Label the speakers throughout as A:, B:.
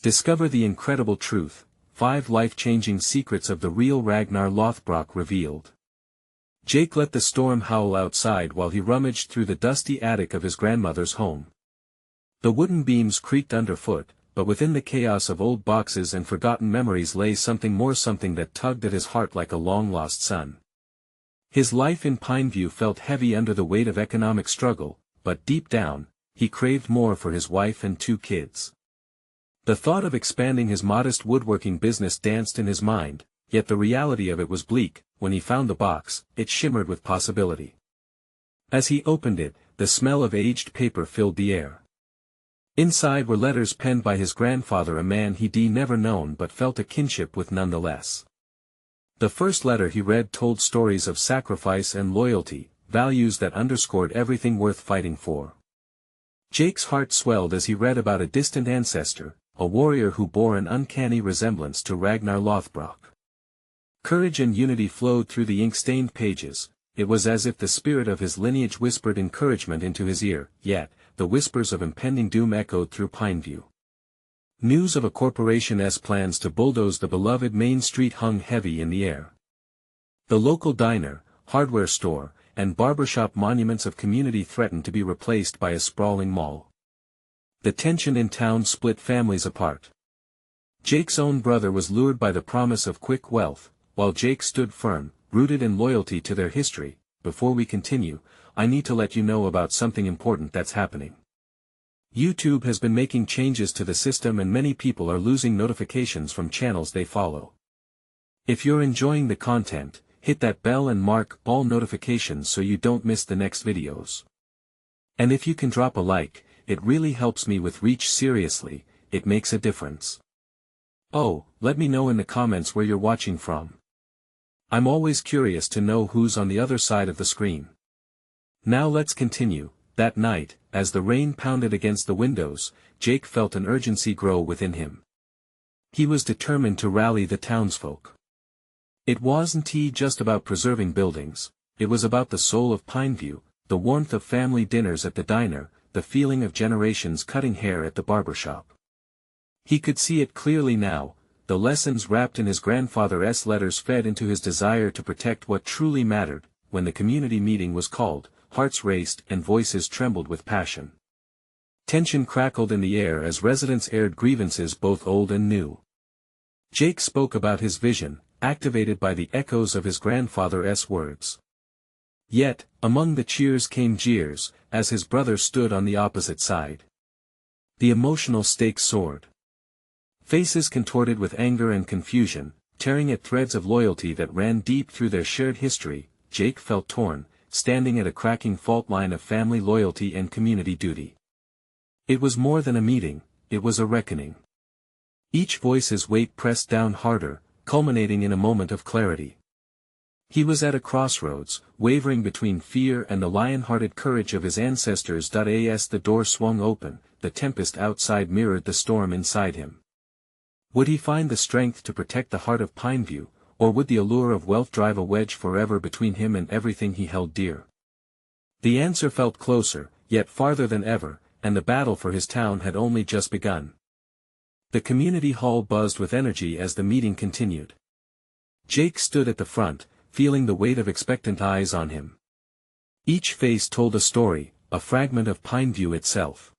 A: Discover the incredible truth, 5 life-changing secrets of the real Ragnar Lothbrok revealed. Jake let the storm howl outside while he rummaged through the dusty attic of his grandmother's home. The wooden beams creaked underfoot, but within the chaos of old boxes and forgotten memories lay something that tugged at his heart like a long-lost son. His life in Pineview felt heavy under the weight of economic struggle, but deep down, he craved more for his wife and 2 kids. The thought of expanding his modest woodworking business danced in his mind, yet the reality of it was bleak. When he found the box, it shimmered with possibility. As he opened it, the smell of aged paper filled the air. Inside were letters penned by his grandfather, a man he'd never known but felt a kinship with nonetheless. The first letter he read told stories of sacrifice and loyalty, values that underscored everything worth fighting for. Jake's heart swelled as he read about a distant ancestor, a warrior who bore an uncanny resemblance to Ragnar Lothbrok. Courage and unity flowed through the ink-stained pages. It was as if the spirit of his lineage whispered encouragement into his ear, yet, the whispers of impending doom echoed through Pineview. News of a corporation's plans to bulldoze the beloved Main Street hung heavy in the air. The local diner, hardware store, and barbershop monuments of community threatened to be replaced by a sprawling mall. The tension in town split families apart. Jake's own brother was lured by the promise of quick wealth, while Jake stood firm, rooted in loyalty to their history. Before we continue, I need to let you know about something important that's happening. YouTube has been making changes to the system and many people are losing notifications from channels they follow. If you're enjoying the content, hit that bell and mark all notifications so you don't miss the next videos. And if you can drop a like, it really helps me with reach. Seriously, it makes a difference. Oh, let me know in the comments where you're watching from. I'm always curious to know who's on the other side of the screen. Now let's continue. That night, as the rain pounded against the windows, Jake felt an urgency grow within him. He was determined to rally the townsfolk. It wasn't just about preserving buildings, it was about the soul of Pineview, the warmth of family dinners at the diner, the feeling of generations cutting hair at the barbershop. He could see it clearly now. The lessons wrapped in his grandfather's letters fed into his desire to protect what truly mattered. When the community meeting was called, hearts raced and voices trembled with passion. Tension crackled in the air as residents aired grievances both old and new. Jake spoke about his vision, activated by the echoes of his grandfather's words. Yet, among the cheers came jeers, as his brother stood on the opposite side. The emotional stakes soared. Faces contorted with anger and confusion, tearing at threads of loyalty that ran deep through their shared history. Jake felt torn, standing at a cracking fault line of family loyalty and community duty. It was more than a meeting, it was a reckoning. Each voice's weight pressed down harder, culminating in a moment of clarity. He was at a crossroads, wavering between fear and the lion-hearted courage of his ancestors. As the door swung open, the tempest outside mirrored the storm inside him. Would he find the strength to protect the heart of Pineview, or would the allure of wealth drive a wedge forever between him and everything he held dear? The answer felt closer, yet farther than ever, and the battle for his town had only just begun. The community hall buzzed with energy as the meeting continued. Jake stood at the front, feeling the weight of expectant eyes on him. Each face told a story, a fragment of Pineview itself.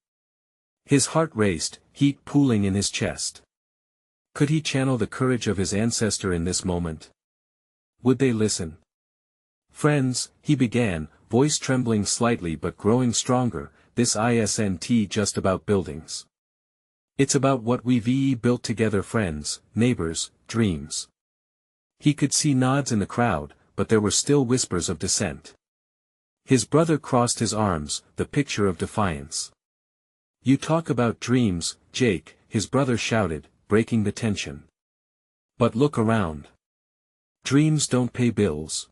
A: His heart raced, heat pooling in his chest. Could he channel the courage of his ancestor in this moment? Would they listen? Friends, he began, voice trembling slightly but growing stronger, this isn't just about buildings. It's about what we've built together, friends, neighbors, dreams. He could see nods in the crowd, but there were still whispers of dissent. His brother crossed his arms, the picture of defiance. You talk about dreams, Jake, his brother shouted, breaking the tension. But look around. Dreams don't pay bills.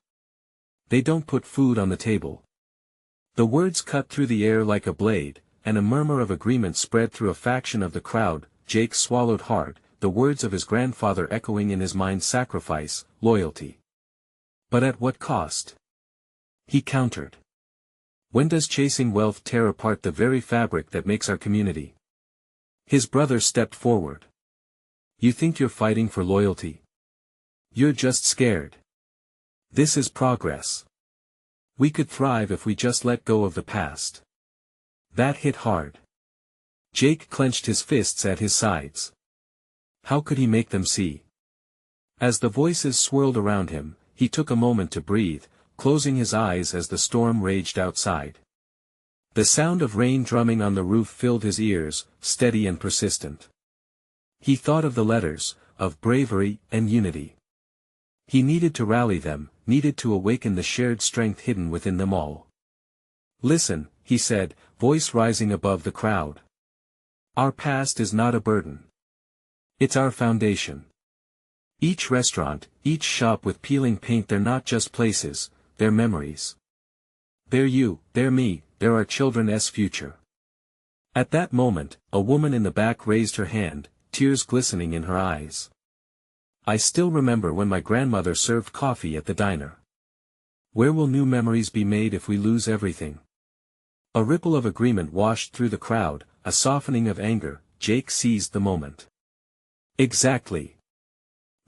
A: They don't put food on the table. The words cut through the air like a blade, and a murmur of agreement spread through a faction of the crowd. Jake swallowed hard, the words of his grandfather echoing in his mind: sacrifice, loyalty. But at what cost? He countered. When does chasing wealth tear apart the very fabric that makes our community? His brother stepped forward. You think you're fighting for loyalty? You're just scared. This is progress. We could thrive if we just let go of the past. That hit hard. Jake clenched his fists at his sides. How could he make them see? As the voices swirled around him, he took a moment to breathe, closing his eyes as the storm raged outside. The sound of rain drumming on the roof filled his ears, steady and persistent. He thought of the letters, of bravery and unity. He needed to rally them, needed to awaken the shared strength hidden within them all. Listen, he said, voice rising above the crowd. Our past is not a burden. It's our foundation. Each restaurant, each shop with peeling paint, they're not just places, they're memories. They're you, they're me, they're our children's future. At that moment, a woman in the back raised her hand, tears glistening in her eyes. I still remember when my grandmother served coffee at the diner. Where will new memories be made if we lose everything? A ripple of agreement washed through the crowd, a softening of anger. Jake seized the moment. Exactly.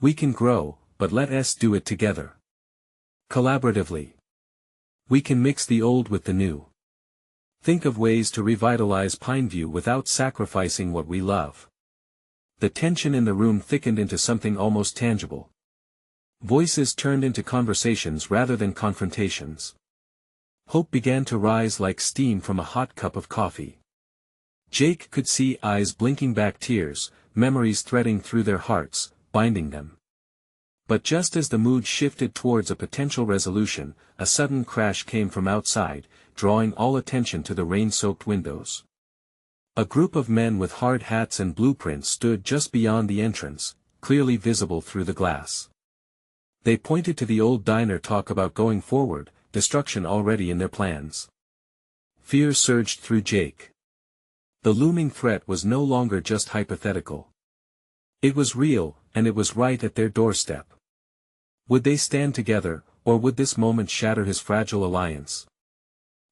A: We can grow, but let us do it together. Collaboratively. We can mix the old with the new. Think of ways to revitalize Pineview without sacrificing what we love. The tension in the room thickened into something almost tangible. Voices turned into conversations rather than confrontations. Hope began to rise like steam from a hot cup of coffee. Jake could see eyes blinking back tears, memories threading through their hearts, binding them. But just as the mood shifted towards a potential resolution, a sudden crash came from outside, drawing all attention to the rain-soaked windows. A group of men with hard hats and blueprints stood just beyond the entrance, clearly visible through the glass. They pointed to the old diner, talk about going forward, destruction already in their plans. Fear surged through Jake. The looming threat was no longer just hypothetical. It was real, and it was right at their doorstep. Would they stand together, or would this moment shatter his fragile alliance?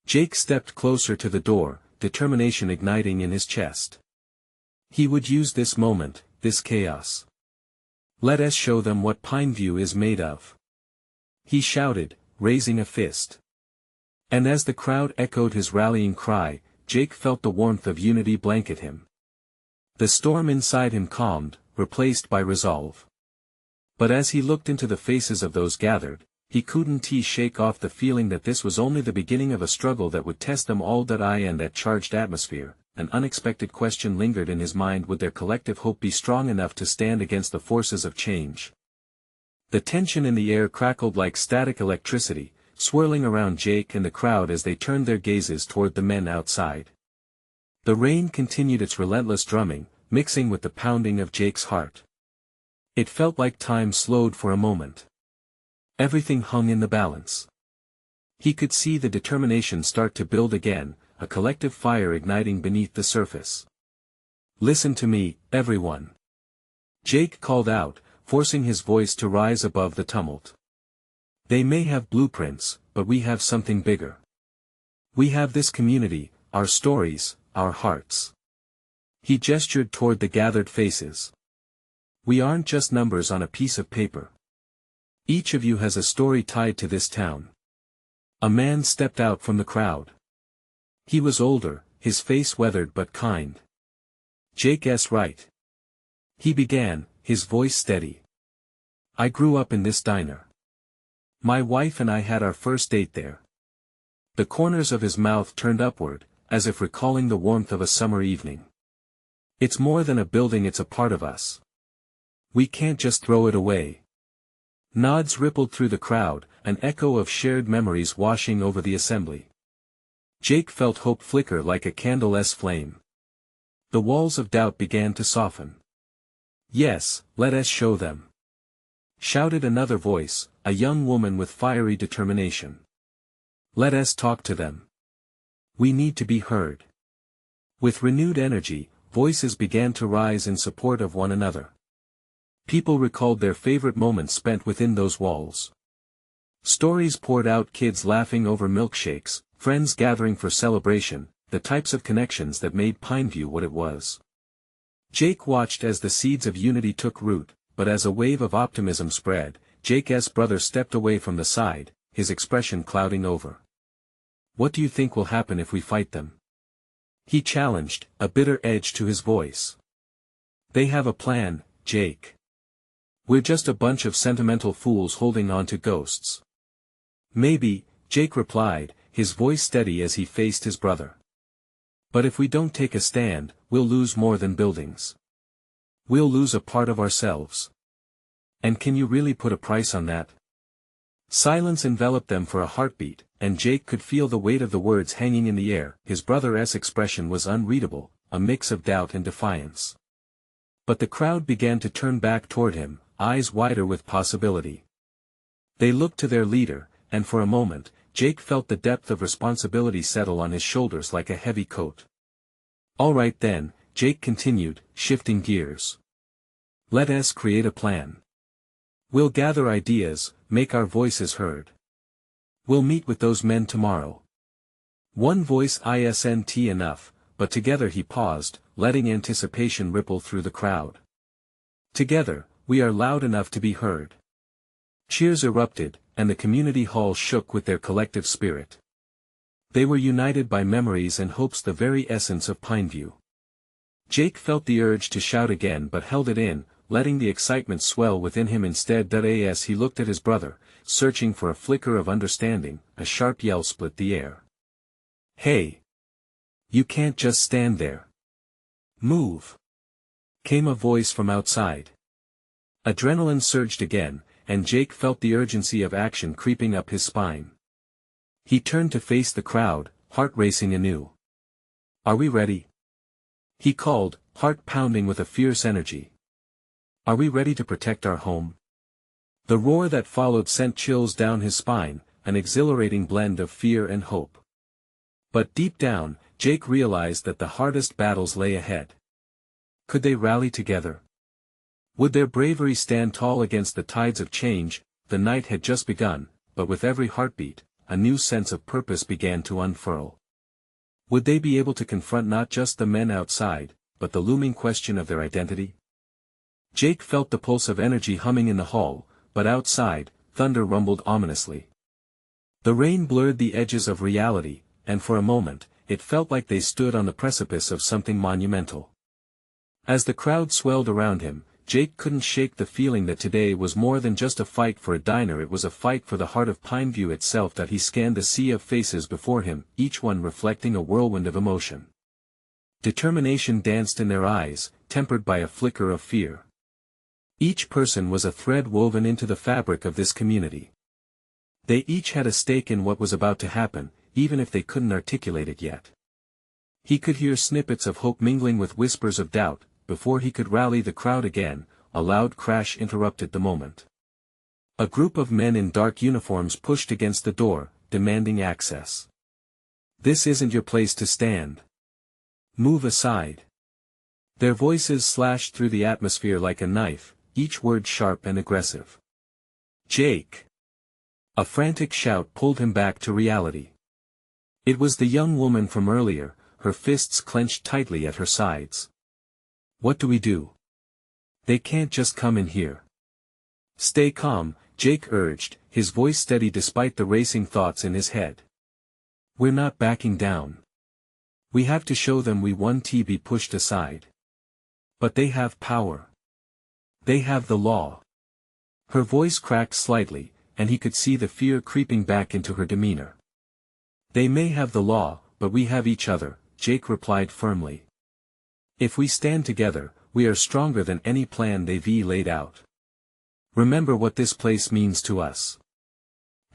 A: Jake stepped closer to the door, determination igniting in his chest. He would use this moment, this chaos. Let us show them what Pineview is made of. He shouted, raising a fist. And as the crowd echoed his rallying cry, Jake felt the warmth of unity blanket him. The storm inside him calmed, replaced by resolve. But as he looked into the faces of those gathered, he couldn't shake off the feeling that this was only the beginning of a struggle that would test them all. In that charged atmosphere, an unexpected question lingered in his mind: would their collective hope be strong enough to stand against the forces of change? The tension in the air crackled like static electricity, swirling around Jake and the crowd as they turned their gazes toward the men outside. The rain continued its relentless drumming, mixing with the pounding of Jake's heart. It felt like time slowed for a moment. Everything hung in the balance. He could see the determination start to build again, a collective fire igniting beneath the surface. Listen to me, everyone. Jake called out, forcing his voice to rise above the tumult. They may have blueprints, but we have something bigger. We have this community, our stories, our hearts. He gestured toward the gathered faces. We aren't just numbers on a piece of paper. Each of you has a story tied to this town. A man stepped out from the crowd. He was older, his face weathered but kind. Jake's right. He began, his voice steady. I grew up in this diner. My wife and I had our first date there. The corners of his mouth turned upward, as if recalling the warmth of a summer evening. It's more than a building, it's a part of us. We can't just throw it away. Nods rippled through the crowd, an echo of shared memories washing over the assembly. Jake felt hope flicker like a candle's flame. The walls of doubt began to soften. Yes, let us show them. Shouted another voice, a young woman with fiery determination. Let us talk to them. We need to be heard. With renewed energy, voices began to rise in support of one another. People recalled their favorite moments spent within those walls. Stories poured out, kids laughing over milkshakes, friends gathering for celebration, the types of connections that made Pineview what it was. Jake watched as the seeds of unity took root, but as a wave of optimism spread, Jake's brother stepped away from the side, his expression clouding over. "What do you think will happen if we fight them?" he challenged, a bitter edge to his voice. "They have a plan, Jake. We're just a bunch of sentimental fools holding on to ghosts." "Maybe," Jake replied, his voice steady as he faced his brother. "But if we don't take a stand, we'll lose more than buildings. We'll lose a part of ourselves. And can you really put a price on that?" Silence enveloped them for a heartbeat, and Jake could feel the weight of the words hanging in the air. His brother's expression was unreadable, a mix of doubt and defiance. But the crowd began to turn back toward him, eyes wider with possibility. They looked to their leader, and for a moment, Jake felt the depth of responsibility settle on his shoulders like a heavy coat. "All right then," Jake continued, shifting gears. "Let us create a plan. We'll gather ideas, make our voices heard. We'll meet with those men tomorrow." One voice isn't enough, but together he paused, letting anticipation ripple through the crowd. "Together, we are loud enough to be heard." Cheers erupted, and the community hall shook with their collective spirit. They were united by memories and hopes, the very essence of Pineview. Jake felt the urge to shout again but held it in, letting the excitement swell within him instead. As he looked at his brother, searching for a flicker of understanding, a sharp yell split the air. "Hey! You can't just stand there. Move!" came a voice from outside. Adrenaline surged again, and Jake felt the urgency of action creeping up his spine. He turned to face the crowd, heart racing anew. "Are we ready?" he called, heart pounding with a fierce energy. "Are we ready to protect our home?" The roar that followed sent chills down his spine, an exhilarating blend of fear and hope. But deep down, Jake realized that the hardest battles lay ahead. Could they rally together? Would their bravery stand tall against the tides of change? The night had just begun, but with every heartbeat, a new sense of purpose began to unfurl. Would they be able to confront not just the men outside, but the looming question of their identity? Jake felt the pulse of energy humming in the hall, but outside, thunder rumbled ominously. The rain blurred the edges of reality, and for a moment, it felt like they stood on the precipice of something monumental. As the crowd swelled around him, Jake couldn't shake the feeling that today was more than just a fight for a diner. It was a fight for the heart of Pineview itself. That he scanned the sea of faces before him, each one reflecting a whirlwind of emotion. Determination danced in their eyes, tempered by a flicker of fear. Each person was a thread woven into the fabric of this community. They each had a stake in what was about to happen, even if they couldn't articulate it yet. He could hear snippets of hope mingling with whispers of doubt. Before he could rally the crowd again, a loud crash interrupted the moment. A group of men in dark uniforms pushed against the door, demanding access. "This isn't your place to stand. Move aside." Their voices slashed through the atmosphere like a knife, each word sharp and aggressive. "Jake!" A frantic shout pulled him back to reality. It was the young woman from earlier, her fists clenched tightly at her sides. "What do we do? They can't just come in here." "Stay calm," Jake urged, his voice steady despite the racing thoughts in his head. "We're not backing down. We have to show them we won't be pushed aside. But they have power. They have the law." Her voice cracked slightly, and he could see the fear creeping back into her demeanor. "They may have the law, but we have each other," Jake replied firmly. "If we stand together, we are stronger than any plan they've laid out. Remember what this place means to us."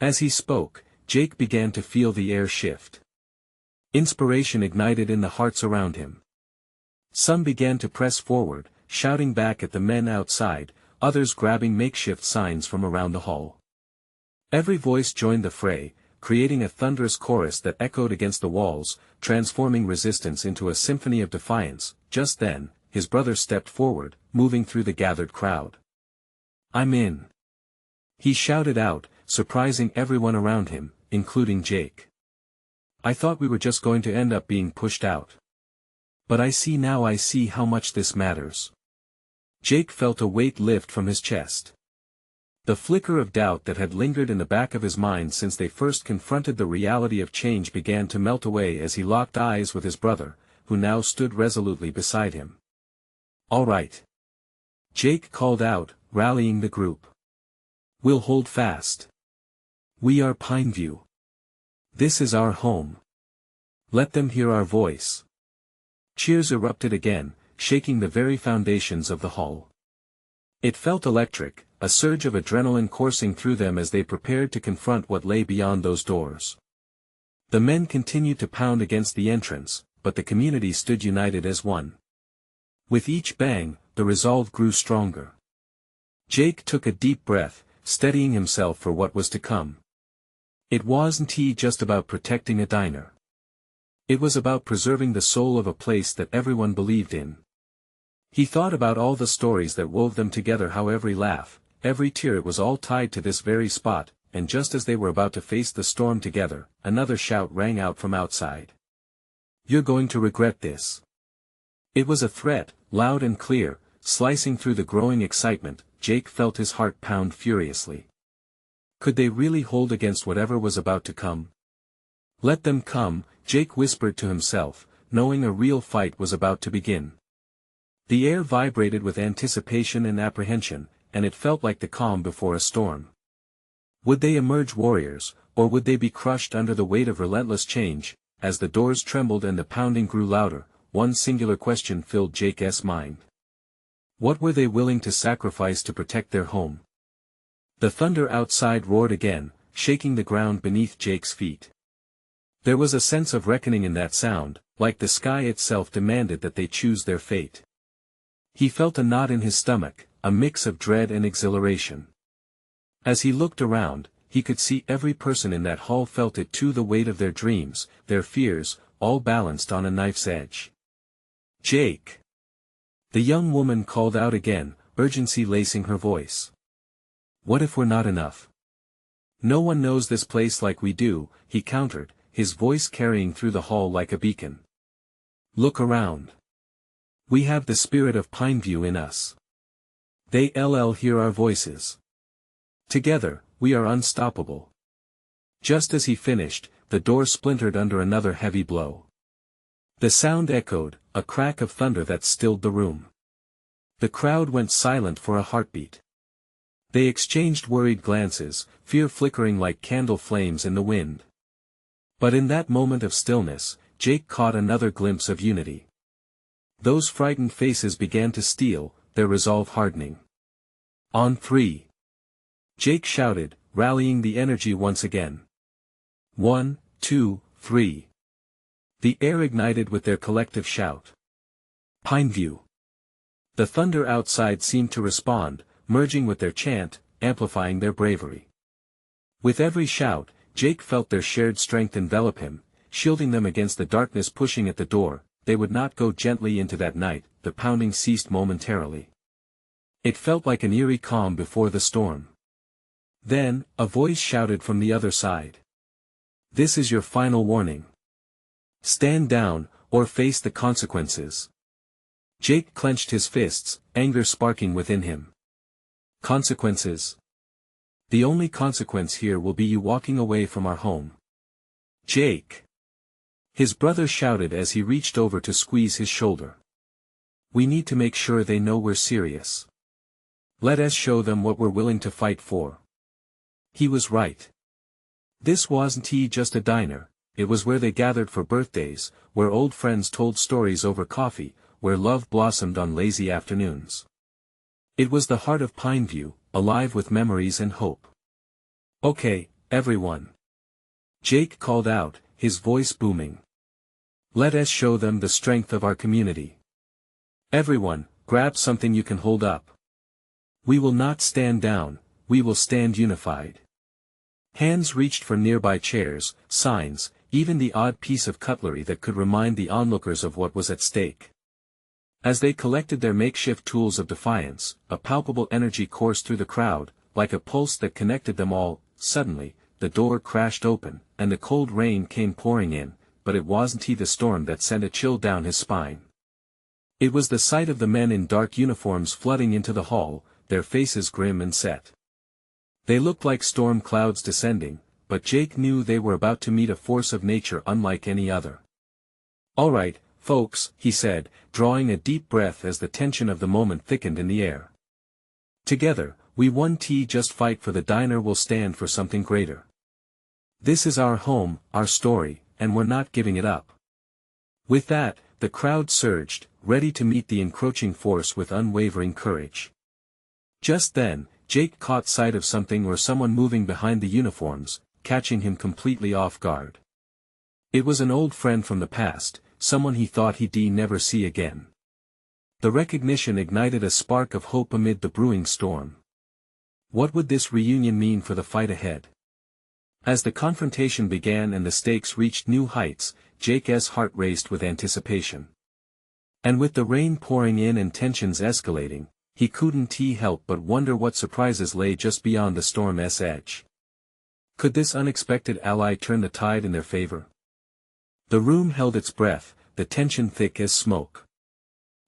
A: As he spoke, Jake began to feel the air shift. Inspiration ignited in the hearts around him. Some began to press forward, shouting back at the men outside, others grabbing makeshift signs from around the hall. Every voice joined the fray, creating a thunderous chorus that echoed against the walls, transforming resistance into a symphony of defiance. Just then, his brother stepped forward, moving through the gathered crowd. "I'm in!" he shouted out, surprising everyone around him, including Jake. "I thought we were just going to end up being pushed out." But I see how much this matters. Jake felt a weight lift from his chest. The flicker of doubt that had lingered in the back of his mind since they first confronted the reality of change began to melt away as he locked eyes with his brother, who now stood resolutely beside him. "All right," Jake called out, rallying the group. "We'll hold fast. We are Pineview. This is our home. Let them hear our voice." Cheers erupted again, shaking the very foundations of the hall. It felt electric, a surge of adrenaline coursing through them as they prepared to confront what lay beyond those doors. The men continued to pound against the entrance, but the community stood united as one. With each bang, the resolve grew stronger. Jake took a deep breath, steadying himself for what was to come. It wasn't just about protecting a diner. It was about preserving the soul of a place that everyone believed in. He thought about all the stories that wove them together, how every laugh, every tear, it was all tied to this very spot, and just as they were about to face the storm together, another shout rang out from outside. "You're going to regret this." It was a threat, loud and clear, slicing through the growing excitement. Jake felt his heart pound furiously. Could they really hold against whatever was about to come? Let them come, Jake whispered to himself, knowing a real fight was about to begin. The air vibrated with anticipation and apprehension, and it felt like the calm before a storm. Would they emerge warriors, or would they be crushed under the weight of relentless change? As the doors trembled and the pounding grew louder, one singular question filled Jake's mind. What were they willing to sacrifice to protect their home? The thunder outside roared again, shaking the ground beneath Jake's feet. There was a sense of reckoning in that sound, like the sky itself demanded that they choose their fate. He felt a knot in his stomach, a mix of dread and exhilaration. As he looked around, he could see every person in that hall felt it too, the weight of their dreams, their fears, all balanced on a knife's edge. "Jake!" The young woman called out again, urgency lacing her voice. "What if we're not enough?" "No one knows this place like we do," he countered, his voice carrying through the hall like a beacon. "Look around. We have the spirit of Pineview in us. They hear our voices. Together, we are unstoppable." Just as he finished, the door splintered under another heavy blow. The sound echoed, a crack of thunder that stilled the room. The crowd went silent for a heartbeat. They exchanged worried glances, fear flickering like candle flames in the wind. But in that moment of stillness, Jake caught another glimpse of unity. Those frightened faces began to steel, their resolve hardening. "On three!" Jake shouted, rallying the energy once again. 1, 2, 3. The air ignited with their collective shout. Pineview. The thunder outside seemed to respond, merging with their chant, amplifying their bravery. With every shout, Jake felt their shared strength envelop him, shielding them against the darkness pushing at the door. They would not go gently into that night. The pounding ceased momentarily. It felt like an eerie calm before the storm. Then, a voice shouted from the other side. "This is your final warning. Stand down, or face the consequences." Jake clenched his fists, anger sparking within him. Consequences? The only consequence here will be you walking away from our home. Jake! His brother shouted as he reached over to squeeze his shoulder. "We need to make sure they know we're serious. Let us show them what we're willing to fight for." He was right. This wasn't just a diner, it was where they gathered for birthdays, where old friends told stories over coffee, where love blossomed on lazy afternoons. It was the heart of Pineview, alive with memories and hope. "Okay, everyone," Jake called out, his voice booming. "Let us show them the strength of our community. Everyone, grab something you can hold up. We will not stand down, we will stand unified." Hands reached for nearby chairs, signs, even the odd piece of cutlery that could remind the onlookers of what was at stake. As they collected their makeshift tools of defiance, a palpable energy coursed through the crowd, like a pulse that connected them all. Suddenly, the door crashed open, and the cold rain came pouring in, but it wasn't the storm that sent a chill down his spine. It was the sight of the men in dark uniforms flooding into the hall, their faces grim and set. They looked like storm clouds descending, but Jake knew they were about to meet a force of nature unlike any other. "All right, folks," he said, drawing a deep breath as the tension of the moment thickened in the air. "Together, we won just fight for the diner will stand for something greater. This is our home, our story, and we're not giving it up." With that, the crowd surged, ready to meet the encroaching force with unwavering courage. Just then, Jake caught sight of something or someone moving behind the uniforms, catching him completely off guard. It was an old friend from the past, someone he thought he'd never see again. The recognition ignited a spark of hope amid the brewing storm. What would this reunion mean for the fight ahead? As the confrontation began and the stakes reached new heights, Jake's heart raced with anticipation. And with the rain pouring in and tensions escalating, he couldn't help but wonder what surprises lay just beyond the storm's edge. Could this unexpected ally turn the tide in their favor? The room held its breath, the tension thick as smoke.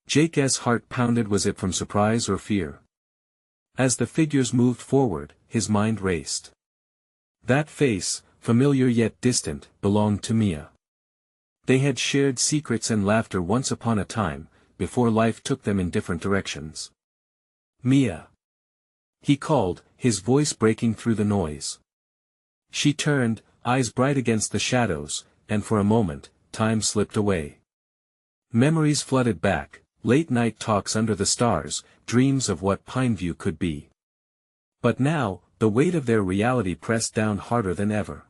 A: Jake's heart pounded. Was it from surprise or fear? As the figures moved forward, his mind raced. That face, familiar yet distant, belonged to Mia. They had shared secrets and laughter once upon a time, before life took them in different directions. "Mia!" he called, his voice breaking through the noise. She turned, eyes bright against the shadows, and for a moment, time slipped away. Memories flooded back, late-night talks under the stars, dreams of what Pineview could be. But now, the weight of their reality pressed down harder than ever.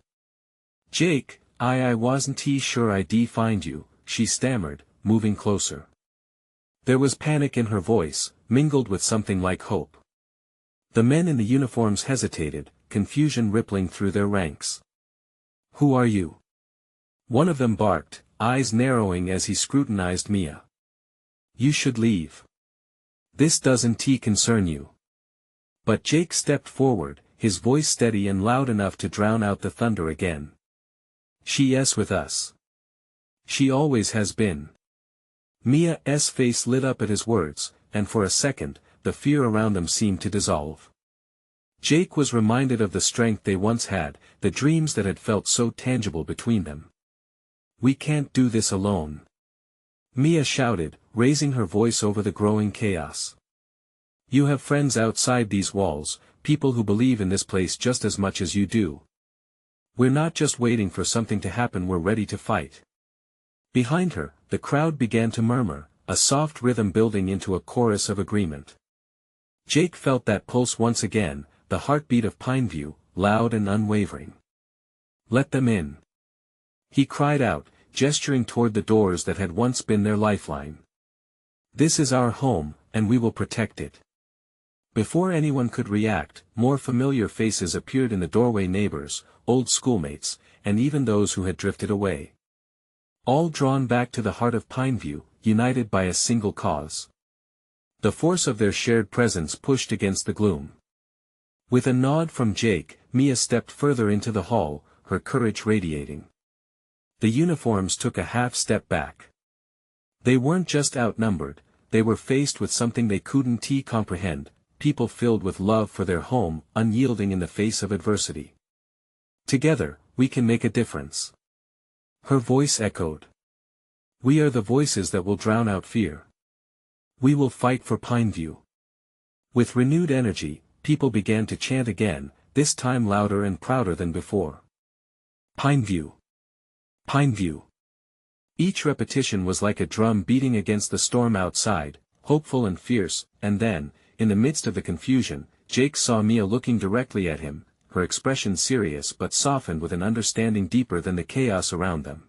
A: "Jake, I wasn't sure I'd find you," she stammered, moving closer. There was panic in her voice, mingled with something like hope. The men in the uniforms hesitated, confusion rippling through their ranks. "Who are you?" one of them barked, eyes narrowing as he scrutinized Mia. "You should leave. This doesn't concern you." But Jake stepped forward, his voice steady and loud enough to drown out the thunder again. "She's with us. She always has been." Mia's face lit up at his words, and for a second, the fear around them seemed to dissolve. Jake was reminded of the strength they once had, the dreams that had felt so tangible between them. "We can't do this alone," Mia shouted, raising her voice over the growing chaos. "You have friends outside these walls, people who believe in this place just as much as you do. We're not just waiting for something to happen, we're ready to fight." Behind her, the crowd began to murmur, a soft rhythm building into a chorus of agreement. Jake felt that pulse once again, the heartbeat of Pineview, loud and unwavering. "Let them in," he cried out, gesturing toward the doors that had once been their lifeline. "This is our home, and we will protect it." Before anyone could react, more familiar faces appeared in the doorway, neighbors, old schoolmates, and even those who had drifted away. All drawn back to the heart of Pineview, united by a single cause. The force of their shared presence pushed against the gloom. With a nod from Jake, Mia stepped further into the hall, her courage radiating. The uniforms took a half step back. They weren't just outnumbered, they were faced with something they couldn't comprehend, people filled with love for their home, unyielding in the face of adversity. "Together, we can make a difference." Her voice echoed. "We are the voices that will drown out fear. We will fight for Pineview." With renewed energy, people began to chant again, this time louder and prouder than before. "Pineview! Pineview!" Each repetition was like a drum beating against the storm outside, hopeful and fierce, and then, in the midst of the confusion, Jake saw Mia looking directly at him, her expression serious but softened with an understanding deeper than the chaos around them.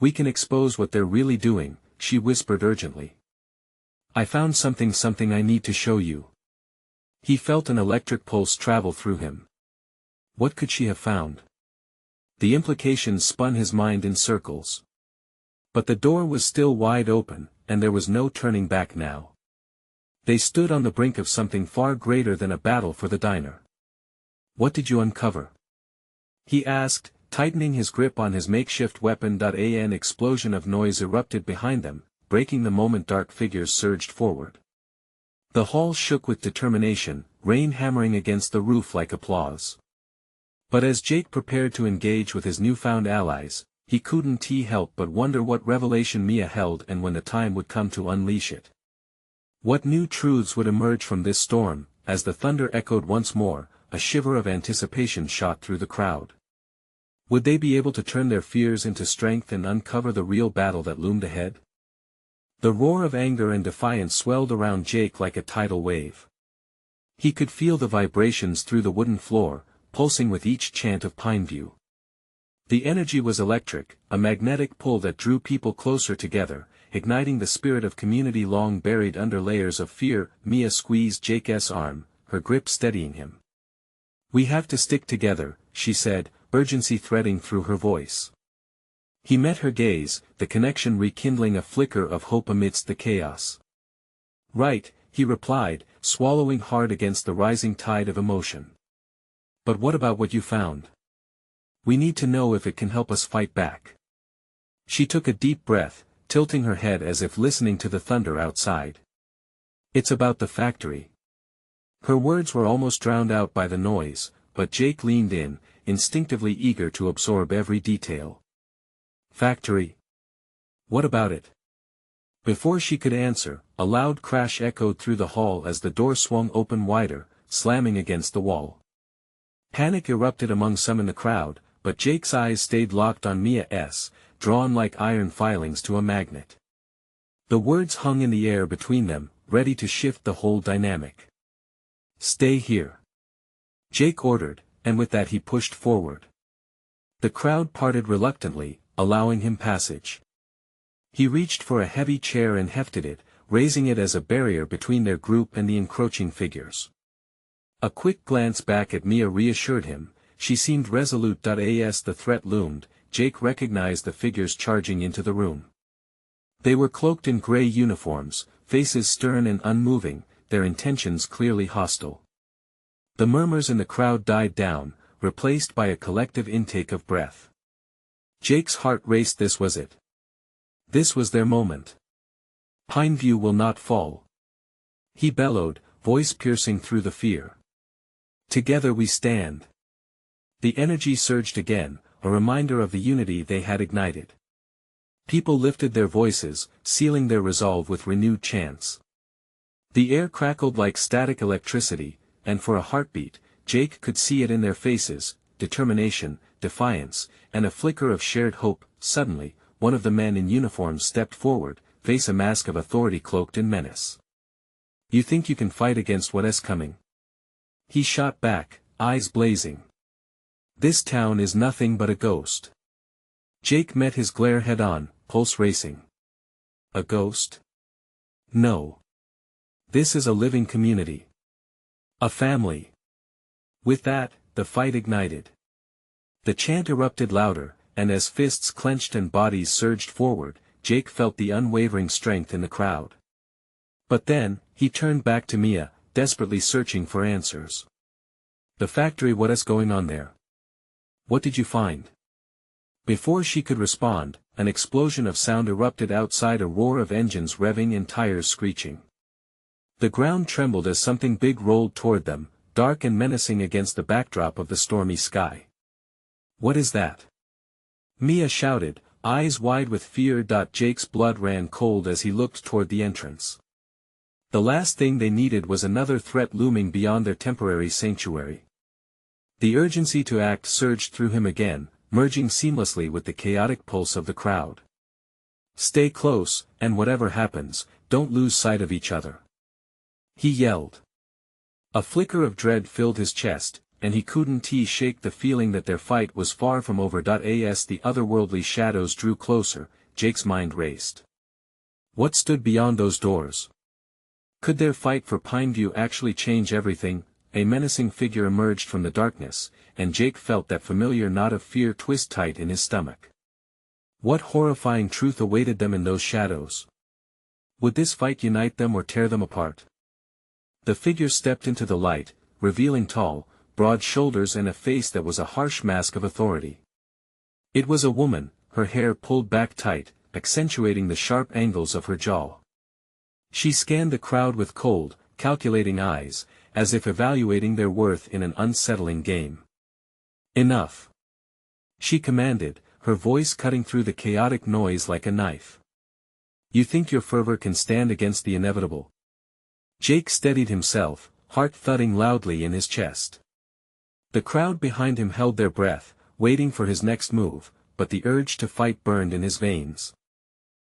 A: "We can expose what they're really doing," she whispered urgently. "I found something I need to show you." He felt an electric pulse travel through him. What could she have found? The implications spun his mind in circles. But the door was still wide open, and there was no turning back now. They stood on the brink of something far greater than a battle for the diner. "What did you uncover?" he asked, tightening his grip on his makeshift weapon. An explosion of noise erupted behind them, breaking the moment dark figures surged forward. The hall shook with determination, rain hammering against the roof like applause. But as Jake prepared to engage with his newfound allies, he couldn't help but wonder what revelation Mia held and when the time would come to unleash it. What new truths would emerge from this storm? As the thunder echoed once more, a shiver of anticipation shot through the crowd. Would they be able to turn their fears into strength and uncover the real battle that loomed ahead? The roar of anger and defiance swelled around Jake like a tidal wave. He could feel the vibrations through the wooden floor, pulsing with each chant of Pineview. The energy was electric, a magnetic pull that drew people closer together, igniting the spirit of community long buried under layers of fear. Mia squeezed Jake's arm, her grip steadying him. "We have to stick together," she said, urgency threading through her voice. He met her gaze, the connection rekindling a flicker of hope amidst the chaos. "Right," he replied, swallowing hard against the rising tide of emotion. "But what about what you found? We need to know if it can help us fight back." She took a deep breath, tilting her head as if listening to the thunder outside. "It's about the factory." Her words were almost drowned out by the noise, but Jake leaned in, instinctively eager to absorb every detail. "Factory? What about it?" Before she could answer, a loud crash echoed through the hall as the door swung open wider, slamming against the wall. Panic erupted among some in the crowd, but Jake's eyes stayed locked on Mia's, drawn like iron filings to a magnet. The words hung in the air between them, ready to shift the whole dynamic. "Stay here," Jake ordered, and with that he pushed forward. The crowd parted reluctantly, allowing him passage. He reached for a heavy chair and hefted it, raising it as a barrier between their group and the encroaching figures. A quick glance back at Mia reassured him. She seemed resolute. As the threat loomed, Jake recognized the figures charging into the room. They were cloaked in gray uniforms, faces stern and unmoving, their intentions clearly hostile. The murmurs in the crowd died down, replaced by a collective intake of breath. Jake's heart raced. This was it. This was their moment. "Pineview will not fall," he bellowed, voice piercing through the fear. "Together we stand." The energy surged again, a reminder of the unity they had ignited. People lifted their voices, sealing their resolve with renewed chants. The air crackled like static electricity, and for a heartbeat, Jake could see it in their faces: determination, defiance, and a flicker of shared hope. Suddenly, one of the men in uniform stepped forward, face a mask of authority cloaked in menace. "You think you can fight against what's coming?" He shot back, eyes blazing. "This town is nothing but a ghost." Jake met his glare head-on, pulse racing. "A ghost? No. This is a living community. A family." With that, the fight ignited. The chant erupted louder, and as fists clenched and bodies surged forward, Jake felt the unwavering strength in the crowd. But then, he turned back to Mia, desperately searching for answers. "The factory, what is going on there? What did you find?" Before she could respond, an explosion of sound erupted outside, a roar of engines revving and tires screeching. The ground trembled as something big rolled toward them, dark and menacing against the backdrop of the stormy sky. "What is that?" Mia shouted, eyes wide with fear. Jake's blood ran cold as he looked toward the entrance. The last thing they needed was another threat looming beyond their temporary sanctuary. The urgency to act surged through him again, merging seamlessly with the chaotic pulse of the crowd. "Stay close, and whatever happens, don't lose sight of each other," he yelled. A flicker of dread filled his chest, and he couldn't shake the feeling that their fight was far from over. As the otherworldly shadows drew closer, Jake's mind raced. What stood beyond those doors? Could their fight for Pineview actually change everything? A menacing figure emerged from the darkness, and Jake felt that familiar knot of fear twist tight in his stomach. What horrifying truth awaited them in those shadows? Would this fight unite them or tear them apart? The figure stepped into the light, revealing tall, broad shoulders and a face that was a harsh mask of authority. It was a woman, her hair pulled back tight, accentuating the sharp angles of her jaw. She scanned the crowd with cold, calculating eyes, as if evaluating their worth in an unsettling game. "Enough!" she commanded, her voice cutting through the chaotic noise like a knife. "You think your fervor can stand against the inevitable?" Jake steadied himself, heart thudding loudly in his chest. The crowd behind him held their breath, waiting for his next move, but the urge to fight burned in his veins.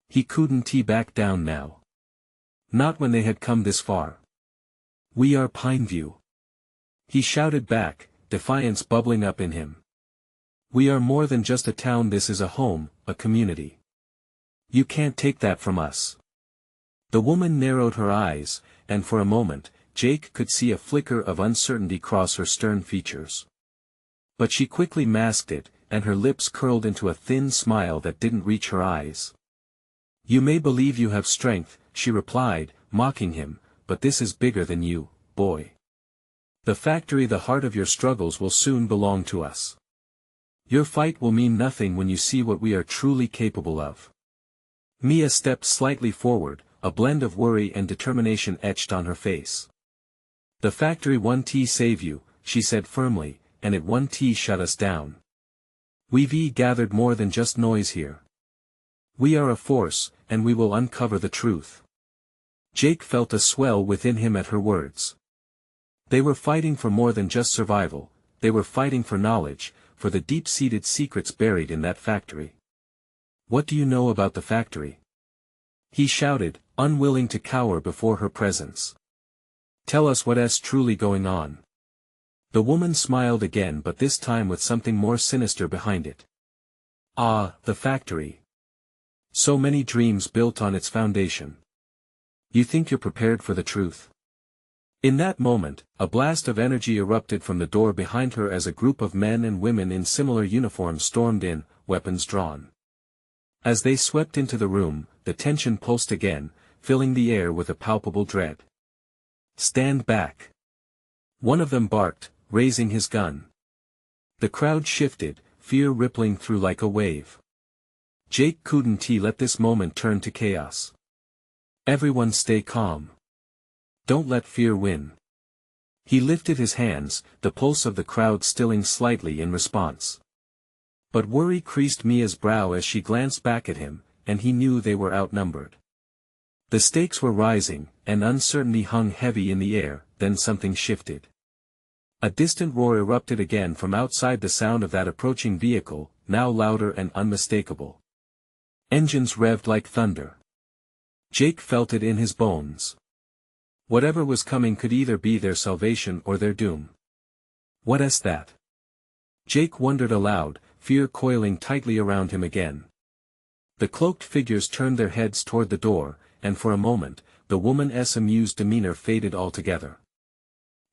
A: He couldn't back down now. Not when they had come this far. "We are Pineview," he shouted back, defiance bubbling up in him. "We are more than just a town, this is a home, a community. You can't take that from us." The woman narrowed her eyes, and for a moment, Jake could see a flicker of uncertainty cross her stern features. But she quickly masked it, and her lips curled into a thin smile that didn't reach her eyes. "You may believe you have strength," she replied, mocking him, "but this is bigger than you, boy. The factory, the heart of your struggles, will soon belong to us. Your fight will mean nothing when you see what we are truly capable of." Mia stepped slightly forward, a blend of worry and determination etched on her face. "The factory won't save you," she said firmly, "and it won't shut us down. We've gathered more than just noise here. We are a force, and we will uncover the truth." Jake felt a swell within him at her words. They were fighting for more than just survival, they were fighting for knowledge, for the deep-seated secrets buried in that factory. "What do you know about the factory?" he shouted, unwilling to cower before her presence. "Tell us what's truly going on." The woman smiled again, but this time with something more sinister behind it. "Ah, the factory. So many dreams built on its foundation. You think you're prepared for the truth?" In that moment, a blast of energy erupted from the door behind her as a group of men and women in similar uniforms stormed in, weapons drawn. As they swept into the room, the tension pulsed again, filling the air with a palpable dread. "Stand back!" one of them barked, raising his gun. The crowd shifted, fear rippling through like a wave. Jake couldn't let this moment turn to chaos. "Everyone stay calm. Don't let fear win." He lifted his hands, the pulse of the crowd stilling slightly in response. But worry creased Mia's brow as she glanced back at him, and he knew they were outnumbered. The stakes were rising, and uncertainty hung heavy in the air, then something shifted. A distant roar erupted again from outside, the sound of that approaching vehicle, now louder and unmistakable. Engines revved like thunder. Jake felt it in his bones. Whatever was coming could either be their salvation or their doom. "What's that?" Jake wondered aloud, fear coiling tightly around him again. The cloaked figures turned their heads toward the door, and for a moment, the woman's amused demeanor faded altogether.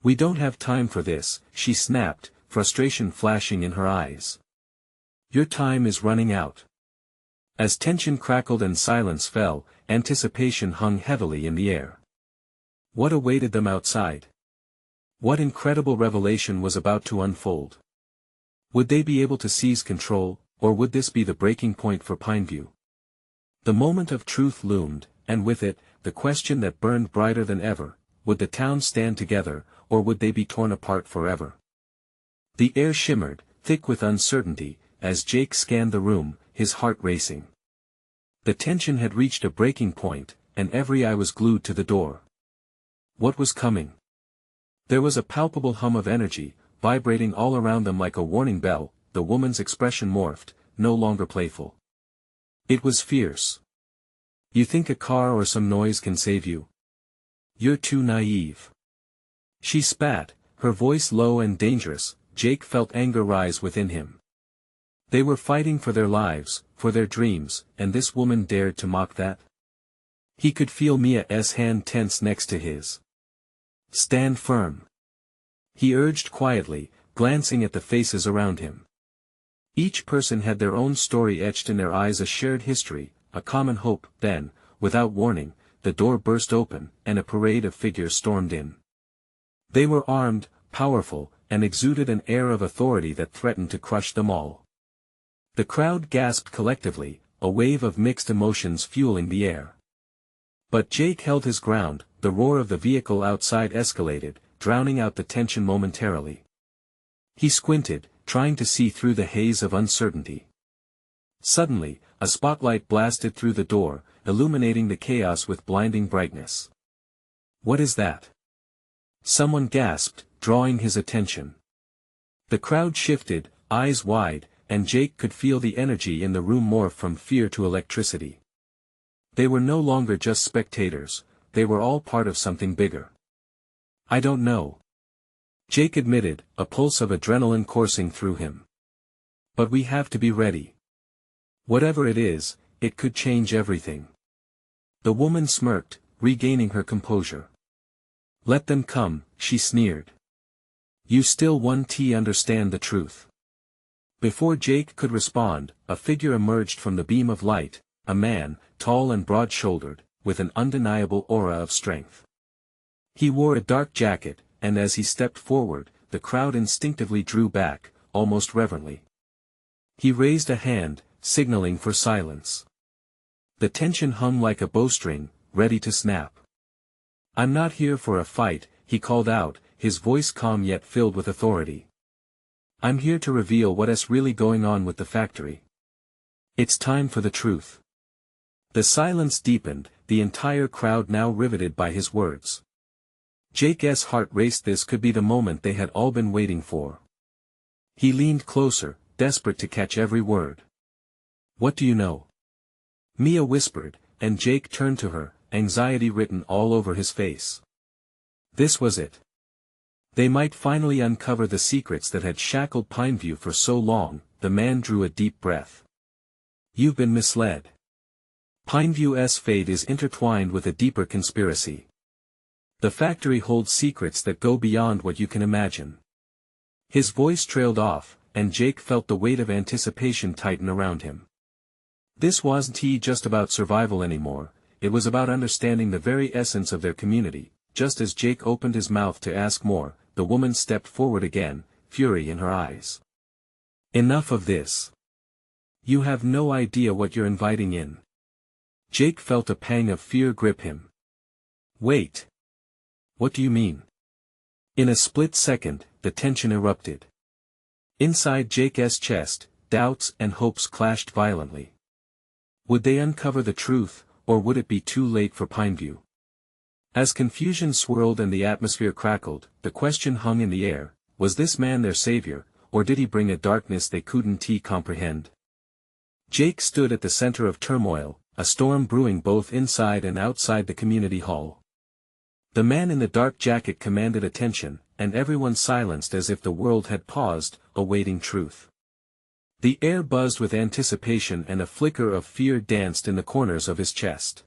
A: "We don't have time for this," she snapped, frustration flashing in her eyes. "Your time is running out." As tension crackled and silence fell, anticipation hung heavily in the air. What awaited them outside? What incredible revelation was about to unfold? Would they be able to seize control, or would this be the breaking point for Pineview? The moment of truth loomed, and with it, the question that burned brighter than ever: would the town stand together, or would they be torn apart forever? The air shimmered, thick with uncertainty, as Jake scanned the room, his heart racing. The tension had reached a breaking point, and every eye was glued to the door. What was coming? There was a palpable hum of energy, vibrating all around them like a warning bell. The woman's expression morphed, no longer playful. It was fierce. "You think a car or some noise can save you? You're too naive." She spat, her voice low and dangerous. Jake felt anger rise within him. They were fighting for their lives, for their dreams, and this woman dared to mock that? He could feel Mia's hand tense next to his. "Stand firm," he urged quietly, glancing at the faces around him. Each person had their own story etched in their eyes, a shared history, a common hope. Then, without warning, the door burst open, and a parade of figures stormed in. They were armed, powerful, and exuded an air of authority that threatened to crush them all. The crowd gasped collectively, a wave of mixed emotions fueling the air. But Jake held his ground. The roar of the vehicle outside escalated, drowning out the tension momentarily. He squinted, trying to see through the haze of uncertainty. Suddenly, a spotlight blasted through the door, illuminating the chaos with blinding brightness. "What is that?" someone gasped, drawing his attention. The crowd shifted, eyes wide, and Jake could feel the energy in the room morph from fear to electricity. They were no longer just spectators, they were all part of something bigger. "I don't know," Jake admitted, a pulse of adrenaline coursing through him. "But we have to be ready. Whatever it is, it could change everything." The woman smirked, regaining her composure. "Let them come," she sneered. "You still won't understand the truth." Before Jake could respond, a figure emerged from the beam of light, a man, tall and broad-shouldered, with an undeniable aura of strength. He wore a dark jacket, and as he stepped forward, the crowd instinctively drew back, almost reverently. He raised a hand, signaling for silence. The tension hung like a bowstring, ready to snap. "I'm not here for a fight," he called out, his voice calm yet filled with authority. "I'm here to reveal what's really going on with the factory. It's time for the truth." The silence deepened, the entire crowd now riveted by his words. Jake's heart raced. This could be the moment they had all been waiting for. He leaned closer, desperate to catch every word. "What do you know?" Mia whispered, and Jake turned to her, anxiety written all over his face. This was it. They might finally uncover the secrets that had shackled Pineview for so long. The man drew a deep breath. "You've been misled. Pineview's fate is intertwined with a deeper conspiracy. The factory holds secrets that go beyond what you can imagine." His voice trailed off, and Jake felt the weight of anticipation tighten around him. This wasn't just about survival anymore, it was about understanding the very essence of their community. Just as Jake opened his mouth to ask more, the woman stepped forward again, fury in her eyes. "Enough of this. You have no idea what you're inviting in." Jake felt a pang of fear grip him. "Wait. What do you mean?" In a split second, the tension erupted. Inside Jake's chest, doubts and hopes clashed violently. Would they uncover the truth, or would it be too late for Pineview? As confusion swirled and the atmosphere crackled, the question hung in the air: was this man their savior, or did he bring a darkness they couldn't comprehend? Jake stood at the center of turmoil, a storm brewing both inside and outside the community hall. The man in the dark jacket commanded attention, and everyone silenced as if the world had paused, awaiting truth. The air buzzed with anticipation and a flicker of fear danced in the corners of his chest.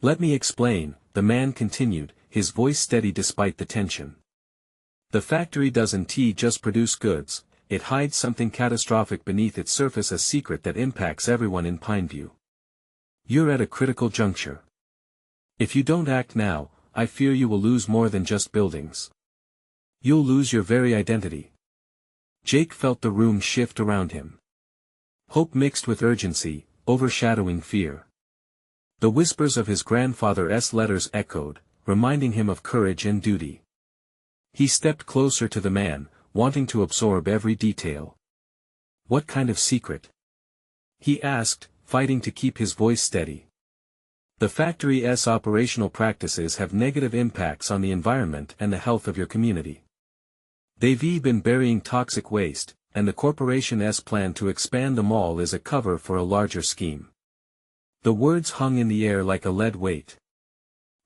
A: "Let me explain," the man continued, his voice steady despite the tension. "The factory doesn't just produce goods, it hides something catastrophic beneath its surface, a secret that impacts everyone in Pineview. You're at a critical juncture. If you don't act now, I fear you will lose more than just buildings. You'll lose your very identity." Jake felt the room shift around him. Hope mixed with urgency, overshadowing fear. The whispers of his grandfather's letters echoed, reminding him of courage and duty. He stepped closer to the man, wanting to absorb every detail. "What kind of secret?" he asked, fighting to keep his voice steady. "The factory's operational practices have negative impacts on the environment and the health of your community. They've been burying toxic waste, and the corporation's plan to expand the mall is a cover for a larger scheme." The words hung in the air like a lead weight.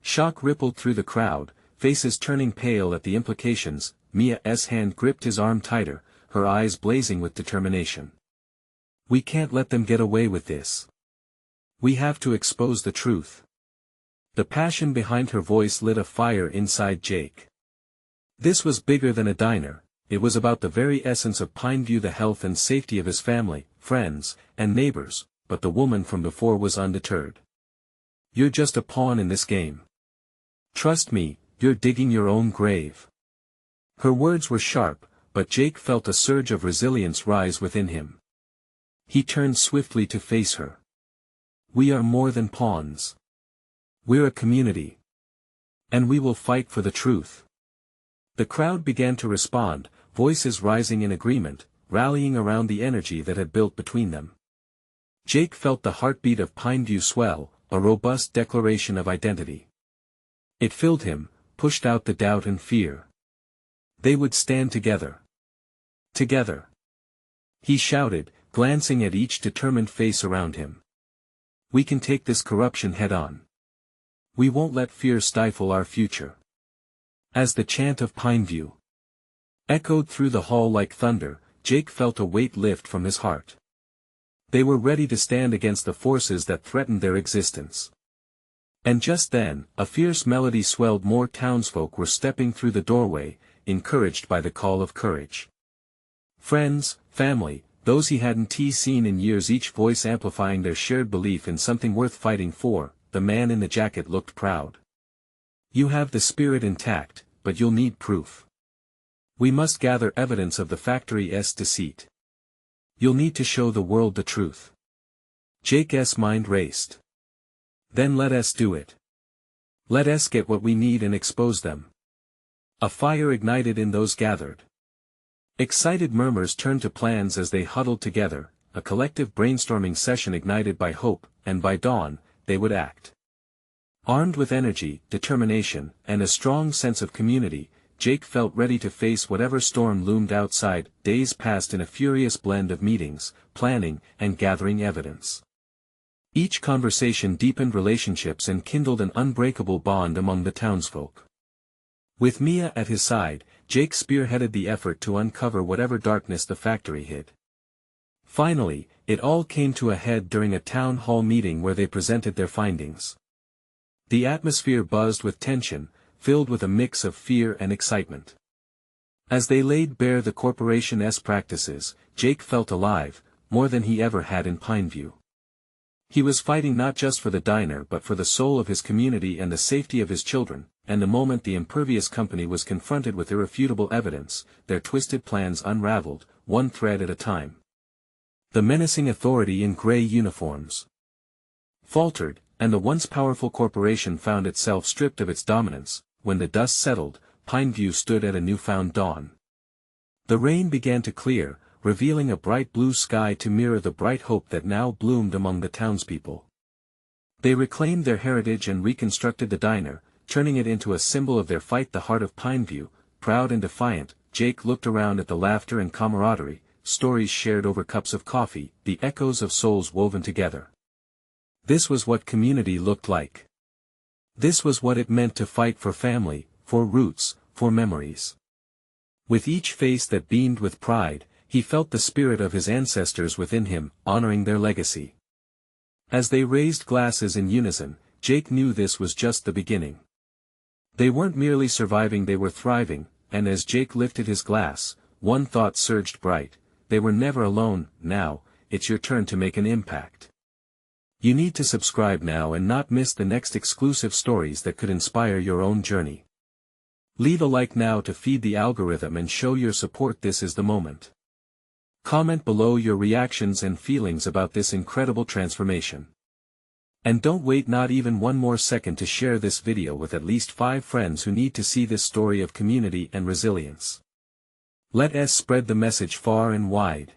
A: Shock rippled through the crowd, faces turning pale at the implications. Mia's hand gripped his arm tighter, her eyes blazing with determination. "We can't let them get away with this. We have to expose the truth." The passion behind her voice lit a fire inside Jake. This was bigger than a diner, it was about the very essence of Pineview, the health and safety of his family, friends, and neighbors, but the woman from before was undeterred. "You're just a pawn in this game. Trust me, you're digging your own grave." Her words were sharp, but Jake felt a surge of resilience rise within him. He turned swiftly to face her. We are more than pawns. We're a community. And we will fight for the truth. The crowd began to respond, voices rising in agreement, rallying around the energy that had built between them. Jake felt the heartbeat of Pineview swell, a robust declaration of identity. It filled him, pushed out the doubt and fear. They would stand together. Together. He shouted, glancing at each determined face around him. We can take this corruption head-on. We won't let fear stifle our future. As the chant of Pineview echoed through the hall like thunder, Jake felt a weight lift from his heart. They were ready to stand against the forces that threatened their existence. And just then, a fierce melody swelled. More townsfolk were stepping through the doorway, encouraged by the call of courage. Friends, family, those he hadn't seen in years, each voice amplifying their shared belief in something worth fighting for. The man in the jacket looked proud. You have the spirit intact, but you'll need proof. We must gather evidence of the factory's deceit. You'll need to show the world the truth. Jake's mind raced. Then let us do it. Let us get what we need and expose them. A fire ignited in those gathered. Excited murmurs turned to plans as they huddled together, a collective brainstorming session ignited by hope, and by dawn, they would act. Armed with energy, determination, and a strong sense of community, Jake felt ready to face whatever storm loomed outside. Days passed in a furious blend of meetings, planning, and gathering evidence. Each conversation deepened relationships and kindled an unbreakable bond among the townsfolk. With Mia at his side, Jake spearheaded the effort to uncover whatever darkness the factory hid. Finally, it all came to a head during a town hall meeting where they presented their findings. The atmosphere buzzed with tension, filled with a mix of fear and excitement. As they laid bare the corporation's practices, Jake felt alive, more than he ever had in Pineview. He was fighting not just for the diner but for the soul of his community and the safety of his children, and the moment the impervious company was confronted with irrefutable evidence, their twisted plans unraveled, one thread at a time. The menacing authority in gray uniforms faltered, and the once powerful corporation found itself stripped of its dominance. When the dust settled, Pineview stood at a newfound dawn. The rain began to clear, revealing a bright blue sky to mirror the bright hope that now bloomed among the townspeople. They reclaimed their heritage and reconstructed the diner, turning it into a symbol of their fight. The heart of Pineview, proud and defiant, Jake looked around at the laughter and camaraderie, stories shared over cups of coffee, the echoes of souls woven together. This was what community looked like. This was what it meant to fight for family, for roots, for memories. With each face that beamed with pride, he felt the spirit of his ancestors within him, honoring their legacy. As they raised glasses in unison, Jake knew this was just the beginning. They weren't merely surviving, they were thriving, and as Jake lifted his glass, one thought surged bright: they were never alone. Now, it's your turn to make an impact. You need to subscribe now and not miss the next exclusive stories that could inspire your own journey. Leave a like now to feed the algorithm and show your support. This is the moment. Comment below your reactions and feelings about this incredible transformation. And don't wait not even one more second to share this video with at least 5 friends who need to see this story of community and resilience. Let us spread the message far and wide.